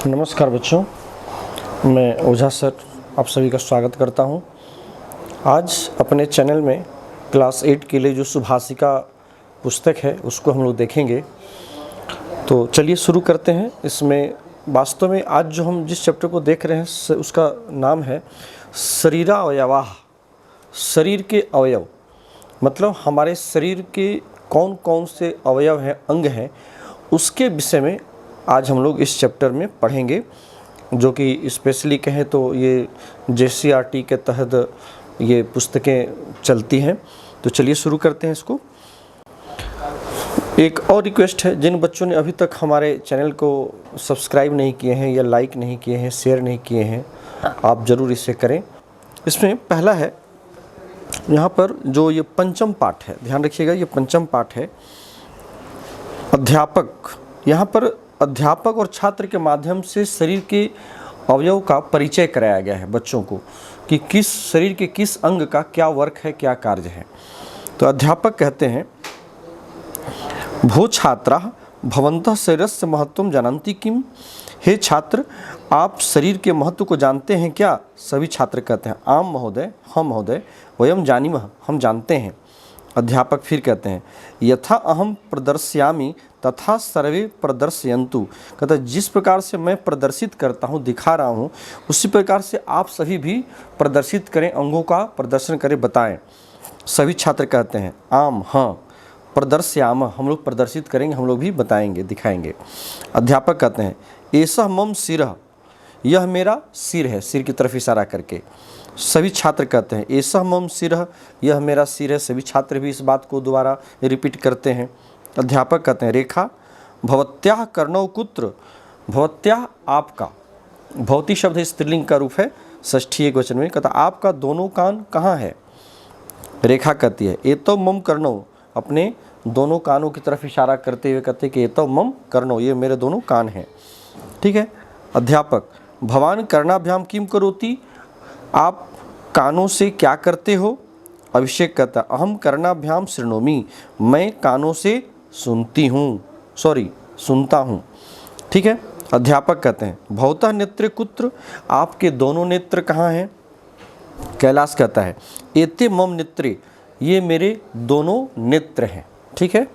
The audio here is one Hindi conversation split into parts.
नमस्कार बच्चों, मैं ओझा सर आप सभी का स्वागत करता हूं। आज अपने चैनल में क्लास 8 के लिए जो सुभाषिका पुस्तक है उसको हम लोग देखेंगे। तो चलिए शुरू करते हैं। इसमें वास्तव में आज जो हम जिस चैप्टर को देख रहे हैं उसका नाम है शरीरावयवाः। शरीर के अवयव मतलब हमारे शरीर के कौन कौन से अवयव हैं, अंग हैं, उसके विषय में आज हम लोग इस चैप्टर में पढ़ेंगे, जो कि स्पेशली कहें तो ये JCRT के तहत ये पुस्तकें चलती हैं। तो चलिए शुरू करते हैं इसको। एक और रिक्वेस्ट है, जिन बच्चों ने अभी तक हमारे चैनल को सब्सक्राइब नहीं किए हैं या लाइक नहीं किए हैं, शेयर नहीं किए हैं, आप ज़रूर इसे करें। इसमें पहला है, यहाँ पर जो ये पंचम पाठ है, ध्यान रखिएगा, ये पंचम पाठ है अध्यापक। यहाँ पर अध्यापक और छात्र के माध्यम से शरीर के अवयव का परिचय कराया गया है बच्चों को कि किस शरीर के किस अंग का क्या वर्क है, क्या कार्य है। तो अध्यापक कहते हैं, भो छात्राः भवन्तः शरीरस्य महत्वं जानन्ति किम। हे छात्र, आप शरीर के महत्व को जानते हैं क्या? सभी छात्र कहते हैं, आम महोदय, हम महोदय, वयम जानीमः, हम जानते हैं। अध्यापक फिर कहते हैं, यथा अहम प्रदर्शयामि तथा सर्वे प्रदर्शयन्तु। कहता है जिस प्रकार से मैं प्रदर्शित करता हूँ, दिखा रहा हूँ, उसी प्रकार से आप सभी भी प्रदर्शित करें, अंगों का प्रदर्शन करें, बताएं। सभी छात्र कहते हैं, आम, हाँ, प्रदर्शयाम, हम लोग प्रदर्शित करेंगे, हम लोग भी बताएंगे, दिखाएंगे। अध्यापक कहते हैं, एषः मम शिरः, यह मेरा सिर है, सिर की तरफ इशारा करके। सभी छात्र कहते हैं, एषः मम शिरः, यह मेरा सिर है। सभी छात्र भी इस बात को दोबारा रिपीट करते हैं। अध्यापक कहते हैं, रेखा भवत्याः कर्णौ कुत्र। भवत्याः आपका, भवती शब्द स्त्रीलिंग का रूप है, षष्ठी एकवचन में। कहता आपका दोनों कान कहाँ है? रेखा कहती है, एतौ मम कर्णौ, अपने दोनों कानों की तरफ इशारा करते हुए कहते हैं कि एतौ मम कर्णौ, ये मेरे दोनों कान हैं। ठीक है। अध्यापक, भवान कर्णाभ्याम किम करोति, आप कानों से क्या करते हो? अभिषेक कहता है, अहम कर्णाभ्याम शृणोमि, मैं कानों से सुनती हूँ, सुनता हूँ। ठीक है। अध्यापक कहते हैं, भवतः नेत्रे कुत्र, आपके दोनों नेत्र कहाँ हैं? कैलाश कहता है, एते मम नेत्रे, ये मेरे दोनों नेत्र हैं। ठीक है।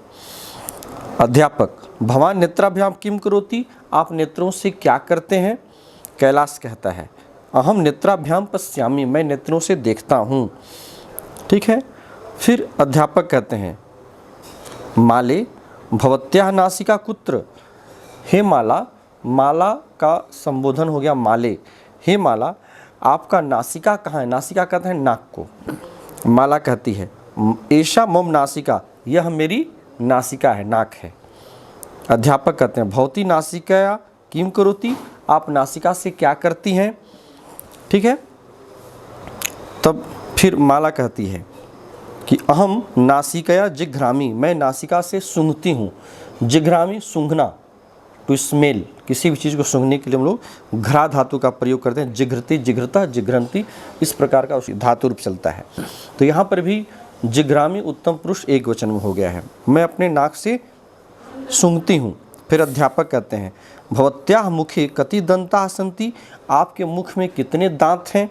अध्यापक, भवान नेत्राभ्याम किम करोति, आप नेत्रों से क्या करते हैं? कैलाश कहता है, अहम नेत्राभ्याम पश्यामि, मैं नेत्रों से देखता हूँ। ठीक है। फिर अध्यापक कहते हैं, माले भवत्याः नासिका कुत्र। हे माला, माला का संबोधन हो गया माले। हे माला, आपका नासिका कहाँ है? नासिका कहते हैं नाक को। माला कहती है, एषा मम नासिका, यह मेरी नासिका है, नाक है। अध्यापक कहते हैं, भवती नासिकया किम करोति, आप नासिका से क्या करती हैं? ठीक है। तब फिर माला कहती है कि अहम नासिकया जिघ्रामि, मैं नासिका से सूंघती हूँ। जिघ्रामि, सूंघना, टू स्मेल, किसी भी चीज़ को सूंघने के लिए हम लोग घ्रा धातु का प्रयोग करते हैं। जिघ्रति, जिघ्रता, जिघ्रंती, इस प्रकार का धातु रूप चलता है। तो यहाँ पर भी जिघ्रामि उत्तम पुरुष एक वचन में हो गया है, मैं अपने नाक से सूंघती हूँ। फिर अध्यापक कहते हैं, भवत्याः मुखे कति दंताः सन्ति, आपके मुख में कितने दांत हैं?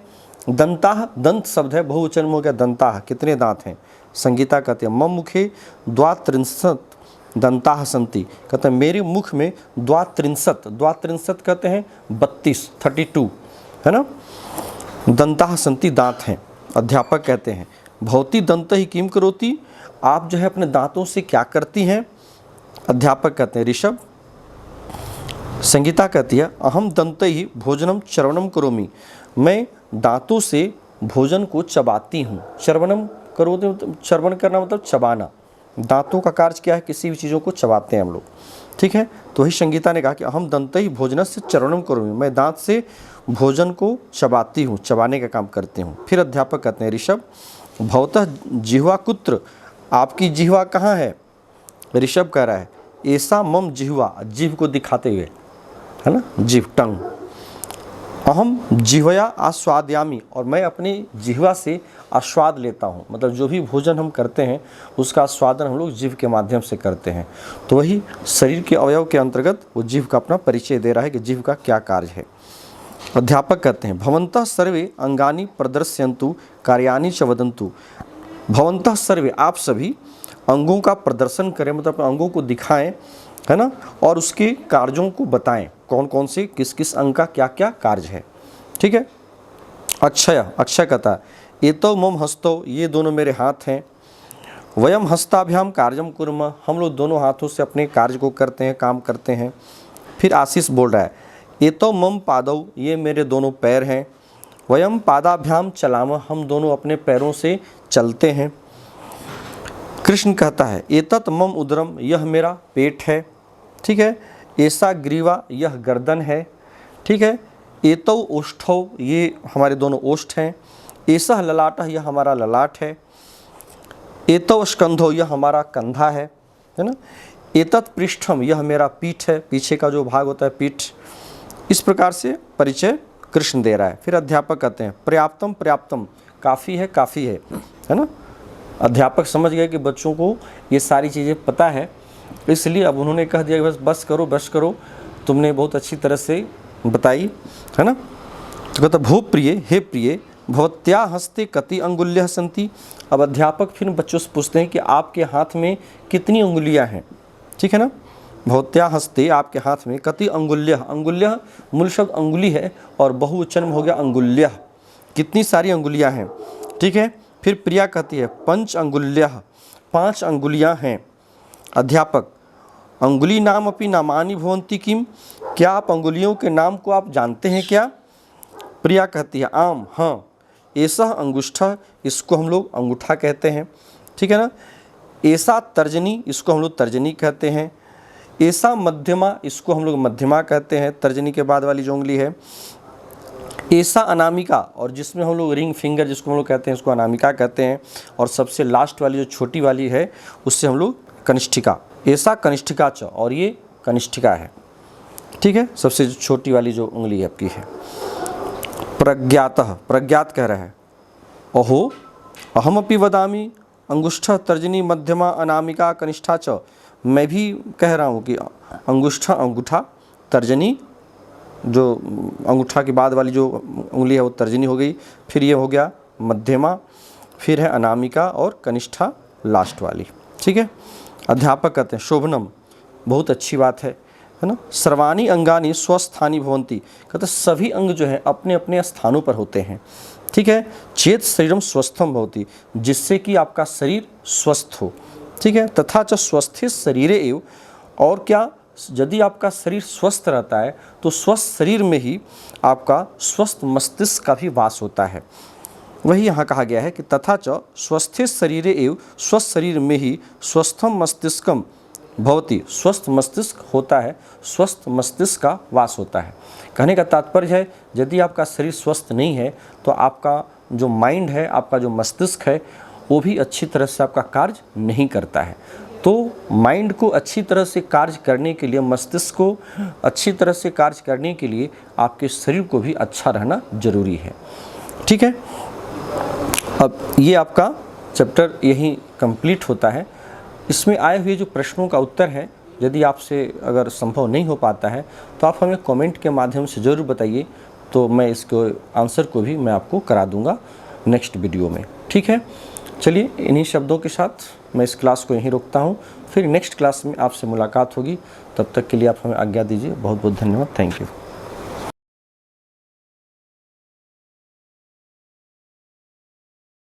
दंताः, दंत शब्द है, बहुवचन में हो गया दंताः, कितने दांत हैं? संगीता कहते हैं, मम मुखे द्वात्रिंशत् दंताः सन्ति, कहते हैं मेरे मुख में द्वात्रिंशत्, द्वात्रिंशत् कहते हैं 32, 32 है ना, दंताः सन्ति, दांत हैं। अध्यापक कहते हैं, भवती दंतैः किम करोति, आप जो है अपने दांतों से क्या करती हैं? अध्यापक कहते हैं, ऋषभ। संगीता कहती है, अहम दंतैः भोजनम चर्वणम करोमि, मैं दांतों से भोजन को चबाती हूँ। चर्वणम करोति मतलब चर्वण करना मतलब चबाना। दांतों का कार्य क्या है? किसी भी चीज़ों को चबाते हैं हम लोग। ठीक है। तो वही संगीता ने कहा कि अहम दंतैः भोजनस्य चर्वणम करोमि, मैं दांत से भोजन को चबाती हूँ, चबाने का काम करती हूँ। फिर अध्यापक कहते हैं, ऋषभ भवतः जिह्वा कुत्र, आपकी जिह्वा कहाँ है? ऋषभ कह रहा है, ऐसा मम जिह्वा, जीभ को दिखाते हुए, है ना, जीभ, टंग। अहम जिह्वया आस्वादयामि, और मैं अपनी जिह्वा से आस्वाद लेता हूँ, मतलब जो भी भोजन हम करते हैं उसका आस्वादन हम लोग जीभ के माध्यम से करते हैं। तो वही शरीर के अवयव के अंतर्गत वो जीभ का अपना परिचय दे रहा है कि जीभ का क्या कार्य है। अध्यापक कहते हैं भवन्तः सर्वे अंगानि प्रदर्शयन्तु कार्याणि च वदन्तु। भवन्तः सर्वे, आप सभी अंगों का प्रदर्शन करें, मतलब अंगों को दिखाएं, है ना, और उसके कार्यों को बताएं, कौन कौन से किस किस अंग का क्या क्या कार्य है। ठीक है। अक्षय कहता है एतौ मम हस्तौ, ये दोनों मेरे हाथ हैं। वयम हस्ताभ्याम कार्यम कुर्मः, हम लोग दोनों हाथों से अपने कार्य को करते हैं, काम करते हैं। फिर आशीष बोल रहा है एतौ मम पादौ, ये मेरे दोनों पैर हैं। वयम पादाभ्याम चलामः, हम दोनों अपने पैरों से चलते हैं। कृष्ण कहता है एतत् मम उदरम, यह मेरा पेट है। ठीक है। ऐसा ग्रीवा, यह गर्दन है। ठीक है। एतौ ओष्ठौ, ये हमारे दोनों ओष्ठ हैं। ऐसा ललाटः, यह हमारा ललाट है। एतौ स्कंधौ, यह हमारा कंधा है ना। एतत् पृष्ठम, यह मेरा पीठ है, पीछे का जो भाग होता है पीठ। इस प्रकार से परिचय कृष्ण दे रहा है। फिर अध्यापक कहते हैं पर्याप्तम पर्याप्तम, काफ़ी है ना। अध्यापक समझ गए कि बच्चों को ये सारी चीज़ें पता है, इसलिए अब उन्होंने कह दिया कि बस करो, तुमने बहुत अच्छी तरह से बताई, है ना। तो कहता भूप्रिय, हे प्रिय, भवत्या हस्ते कति अंगुल्यः सन्ति। अब अध्यापक फिर बच्चों से पूछते हैं कि आपके हाथ में कितनी अंगुलियां हैं। ठीक है ना। भवत्या हस्ते, आपके हाथ में, कति अंगुल्यः, अंगुल्यः मूल शब्द अंगुली है और बहुवचन में हो गया अंगुल्यः, कितनी सारी अंगुलियां हैं। ठीक है। फिर प्रिया कहती है पंच अंगुल्यः, 5 अंगुलियां हैं। अध्यापक अंगुली नाम अपनी नामानि भवन्ति किम, क्या आप अंगुलियों के नाम को आप जानते हैं क्या। प्रिया कहती है आम, हाँ। ऐसा अंगुष्ठा, इसको हम लोग अंगूठा कहते हैं। ठीक है ना। ऐसा तर्जनी, इसको हम लोग तर्जनी कहते हैं। ऐसा मध्यमा, इसको हम लोग मध्यमा कहते हैं, तर्जनी के बाद वाली जो उंगली है। ऐसा अनामिका, और जिसमें हम लोग रिंग फिंगर जिसको हम लोग कहते हैं उसको अनामिका कहते हैं। और सबसे लास्ट वाली जो छोटी वाली है उससे हम लोग कनिष्ठिका। ऐसा कनिष्ठिका च, और ये कनिष्ठिका है। ठीक है। सबसे छोटी वाली जो उंगली आपकी है। प्रज्ञातः, प्रज्ञात कह रहा है अहो अहमपि वदामि अंगुष्ठ तर्जनी मध्यमा अनामिका कनिष्ठा च, मैं भी कह रहा हूँ कि अंगुष्ठा अंगूठा, तर्जनी जो अंगूठा के बाद वाली जो उंगली है वो तर्जनी हो गई, फिर ये हो गया मध्यमा, फिर है अनामिका और कनिष्ठा लास्ट वाली। ठीक है। अध्यापक कहते हैं शोभनम, बहुत अच्छी बात है ना। सर्वाणी अंगानी स्वस्थानी भवन्ति, कहते सभी अंग जो है अपने अपने स्थानों पर होते हैं। ठीक है। चेत शरीरम स्वस्थम भवति, जिससे कि आपका शरीर स्वस्थ हो। ठीक है। तथा च स्वस्थे शरीरे एव, और क्या, यदि आपका शरीर स्वस्थ रहता है तो स्वस्थ शरीर में ही आपका स्वस्थ मस्तिष्क का भी वास होता है। वही यहाँ कहा गया है कि तथा च स्वस्थे शरीरे एव, स्वस्थ शरीर में ही स्वस्थम मस्तिष्कम भवति, स्वस्थ मस्तिष्क होता है, स्वस्थ मस्तिष्क का वास होता है। कहने का तात्पर्य है यदि आपका शरीर स्वस्थ नहीं है तो आपका जो माइंड है, आपका जो मस्तिष्क है, वो भी अच्छी तरह से आपका कार्य नहीं करता है। तो माइंड को अच्छी तरह से कार्य करने के लिए, मस्तिष्क को अच्छी तरह से कार्य करने के लिए आपके शरीर को भी अच्छा रहना जरूरी है। ठीक है। अब ये आपका चैप्टर यहीं कंप्लीट होता है। इसमें आए हुए जो प्रश्नों का उत्तर है, यदि आपसे अगर संभव नहीं हो पाता है तो आप हमें कमेंट के माध्यम से ज़रूर बताइए, तो मैं इसको आंसर को भी मैं आपको करा दूंगा नेक्स्ट वीडियो में। ठीक है। चलिए, इन्हीं शब्दों के साथ मैं इस क्लास को यहीं रोकता हूँ। फिर नेक्स्ट क्लास में आपसे मुलाकात होगी। तब तक के लिए आप हमें आज्ञा दीजिए। बहुत बहुत धन्यवाद। Thank you.